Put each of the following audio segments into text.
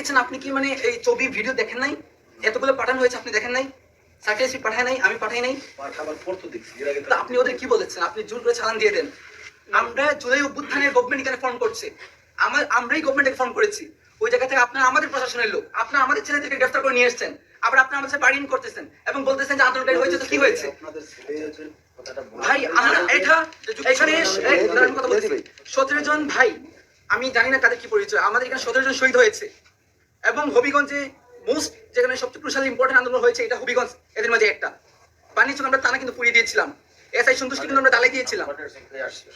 দেখছেন, আপনি কি মানে এই ছবি ভিডিও দেখেন নাই? এতগুলো পাঠানো হয়েছে, আপনি দেখেন নাই? সার্টিফিকেট পাঠায় নাই, আমি পাঠাই নাই। পাঠাবার পর তো দেখছি আপনি ওদের কি বলেছেন? আপনি জোর করে চালান দিয়ে দেন। আমরা জুলাই অভ্যুত্থানের গভর্নমেন্ট এখানে ফর্ম করছে, আমরাই গভর্নমেন্টকে ফর্ম করেছি। ওই জায়গা থেকে আপনারা আমাদের প্রশাসনের লোক, আপনারা আমাদের ছেলেদেরকে গ্রেফতার করে নিয়ে এসেছেন, আবার আপনারা আমাদের সাথে বার্গেন করতেছেন এবং বলতেছেন যে আন্দোলনকারী হয়েছে তো কি হয়েছে? ভাই আমরা এটা এখানে কথা বলছি 17 জন ভাই, আমি জানি না কাদের কি পরিচয়, আমাদের এখানে 17 জন শহীদ হয়েছে এবং হবিগঞ্জে মোস্ট যেখানে সবচেয়ে ক্রুশাল ইম্পর্টেন্ট আন্দোলন হয়েছে এটা হবিগঞ্জ, এদের মাঝে একটা বাণিজ্য আমরা টানা কিন্তু পুড়িয়ে দিয়েছিলাম, এসআই সন্তুষ্টি কিন্তু আমরা ডালাই দিয়েছিলাম।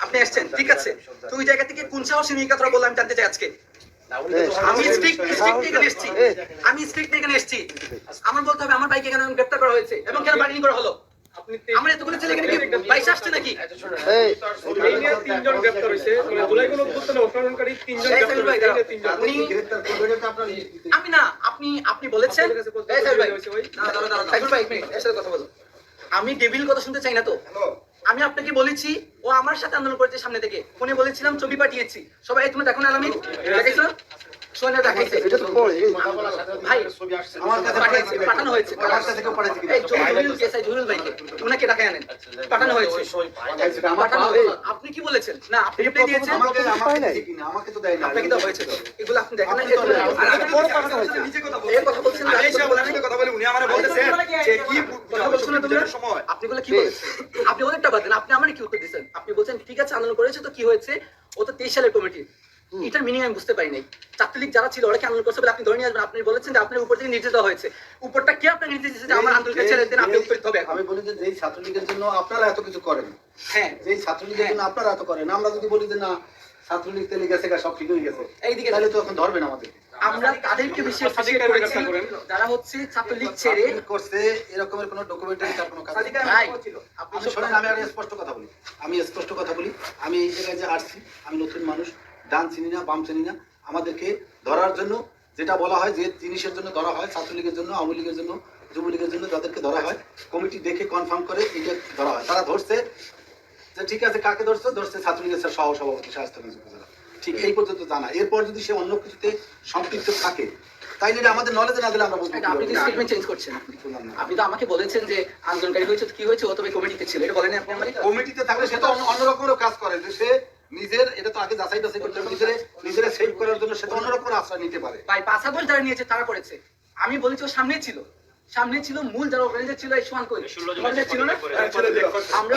আপনি আসছেন, ঠিক আছে, তো ওই জায়গা থেকে কোন সাহসী নিয়ে কথা বললাম জানতে চাই আজকে। আমি স্ট্রিক্ট এখানে এসেছি, আমার বলতে হবে আমার বাইকে কেন গ্রেফতার করা হয়েছে এবং কেন বার্গেনিং করা হলো। আমার এতগুলো ছেলে এখানে কি বাইশ আসছে নাকি? আমি না, আপনি বলেছেন কথা বলো, আমি ডেভিল কথা শুনতে চাই না তো। আমি আপনাকে বলেছি ও আমার সাথে আন্দোলন করেছে সামনে থেকে, ফোনে বলেছিলাম, ছবি পাঠিয়েছি, সবাই তুমি দেখো না, আমি দেখাইছো সোনা দেখাইছে ভাই, আমার কাছে পাঠানো হয়েছে, আমার কাছে কেউ পাঠাইছে এই জহুরুল কেসাই জহুরুল ভাইকে উনাকে ডাকায় আনেন, পাঠানো হয়েছে। আপনি কি বলেছেন? না আপনি রিপ্লাই দিয়েছেন, আমাকে তো দেয় না, আপনাকে তো হয়েছে তো, এগুলো আপনি দেখেন না, আর আপনি পরে পাঠানো হয়েছে, নিজে কথা বলছেন, এই কথা বলছেন, আয়েশা বলেন কথা বলে উনি আমারে বলতেছেন যে কি কথা বলছেন তোমার সময়, আপনি বলে কি বলেছেন? আপনি ওদেরটা বাদ দেন, আপনি আমারে কি উত্তর দিয়েছেন? আপনি বলছেন ঠিক আছে আন্দোলন করেছে তো কি হয়েছে, ও তো 23 সালের কমিটি, এটার মিনিং আমি বুঝতে পারি নাই। ছাত্রলীগ যারা ছিল ওরা কি আন্দোলন করছে বলে আপনি ধরে নিয়ে আসবেন? আপনি বলেছেন যে আপনার উপর থেকে নির্দেশ দেওয়া হয়েছে, উপরটা কি আপনাকে নির্দেশ দিয়েছে যে আমার আন্দোলনকে ছেড়ে দেন, আপনি উত্তর দিতে হবে। আমি বলি যে যেই ছাত্রলীগের জন্য আপনারা এত কিছু করেন, হ্যাঁ যেই ছাত্রলীগের জন্য আপনারা এত করেন, আমরা যদি বলি যে না ছাত্রলীগ তেলে গেছে সব ঠিক হয়ে গেছে, এইদিকে তাহলে তো এখন ধরবেন আমাদের। আমরা তাদেরকে বেশি অ্যাপ্রিশিয়েট করেছি যারা হচ্ছে ছাত্রলীগ ছেড়ে করছে, এরকমের কোনো ডকুমেন্টারি তার কোনো কাজ নেই। ভাই আপনি শোনেন, আমি আর স্পষ্ট কথা বলি, আমি এই জায়গায় যে আসছি, আমি নতুন মানুষ, ডান চিনি না বাম চিনি না, আমাদেরকে ধরার জন্য যেটা বলা হয়, যে জিনিসের জন্য ধরা হয়, ছাত্রলীগের জন্য, আওয়ামী লীগের জন্য, যুবলীগের জন্য যাদেরকে ধরা হয়, কমিটি দেখে কনফার্ম করে এটা ধরা হয়। তারা ধরছে যে ঠিক আছে, কাকে ধরছে ছাত্রলীগের সহ সভাপতি শাহস্তাগঞ্জ উপজেলা, ঠিক এই পর্যন্ত জানা। এরপর যদি সে অন্য কিছুতে সম্পৃক্ত থাকে তাইলে আমাদের নলেজে না দিলে আমরা বুঝবো। আপনি যে স্টেটমেন্ট চেঞ্জ করছেন, আপনি তো আমাকে বলেছেন যে আন্দোলনকারী হয়েছে কি হয়েছে, ও তবে কমিটিতে ছিল, এটা বলেন আপনি আমাকে। কমিটিতে থাকলে সে তো অন্যরকমের কাজ করে, যে সে নিজের, এটা তো আগে যাচাই বাছাই করতে হবে, নিজের সেভ করার জন্য সে তো অন্যরকম আশ্রয় নিতে পারে। ভাই পাসাপোর্ট যারা নিয়েছে তারা করেছে, আমি বলেছি ও সামনে ছিল মূল যারা অর্গানাইজার ছিল এই সোয়ান কই ছিল না, আমরা